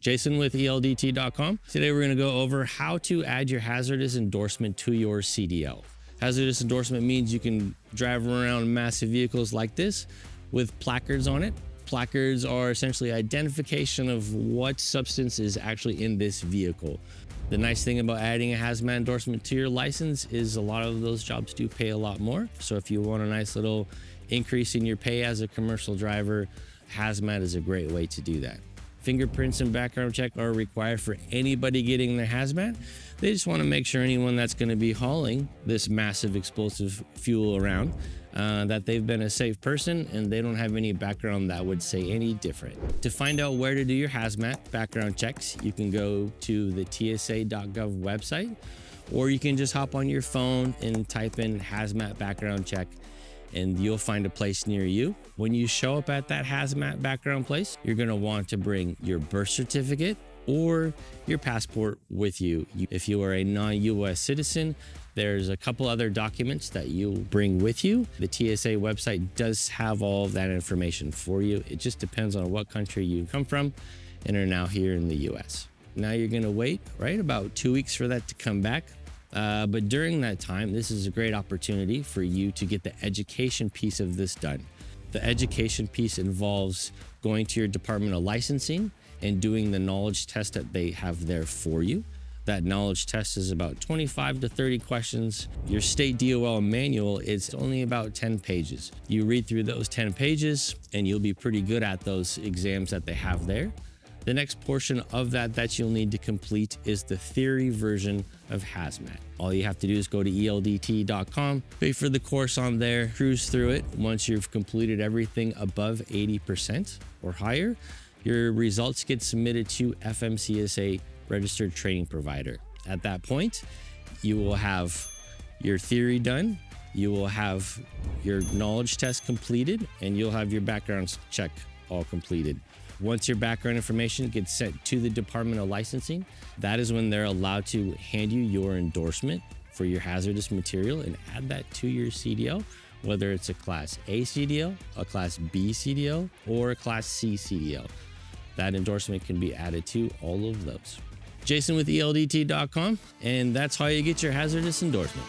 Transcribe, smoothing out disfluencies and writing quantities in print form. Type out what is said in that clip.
Jason with ELDT.com. Today we're going to go over how to add your hazardous endorsement to your CDL. Hazardous endorsement means you can drive around massive vehicles like this with placards on it. Placards are essentially identification of what substance is actually in this vehicle. The nice thing about adding a hazmat endorsement to your license is a lot of those jobs do pay a lot more. So if you want a nice little increase in your pay as a commercial driver, hazmat is a great way to do that. Fingerprints and background check are required for anybody getting their hazmat. They just want to make sure anyone that's going to be hauling this massive explosive fuel around, that they've been a safe person and they don't have any background that would say any different. To find out where to do your hazmat background checks, you can go to the TSA.gov website, or you can just hop on your phone and type in hazmat background check, and you'll find a place near you. When you show up at that hazmat background place, you're gonna want to bring your birth certificate or your passport with you. If you are a non-US citizen, there's a couple other documents that you'll bring with you. The TSA website does have all of that information for you. It just depends on what country you come from and are now here in the US. Now you're gonna wait, right, about 2 weeks for that to come back. But during that time, this is a great opportunity for you to get the education piece of this done. The education piece involves going to your Department of Licensing and doing the knowledge test that they have there for you. That knowledge test is about 25 to 30 questions. Your state DOL manual is only about 10 pages. You read through those 10 pages and you'll be pretty good at those exams that they have there. The next portion of that you'll need to complete is the theory version of hazmat. All you have to do is go to ELDT.com, pay for the course on there, cruise through it. Once you've completed everything above 80% or higher, your results get submitted to FMCSA registered training provider. At that point, you will have your theory done, you will have your knowledge test completed, and you'll have your background check all completed. Once your background information gets sent to the Department of Licensing, that is when they're allowed to hand you your endorsement for your hazardous material and add that to your CDL, whether it's a Class A CDL, a Class B CDL, or a Class C CDL. That endorsement can be added to all of those. Jason with ELDT.com, and that's how you get your hazardous endorsement.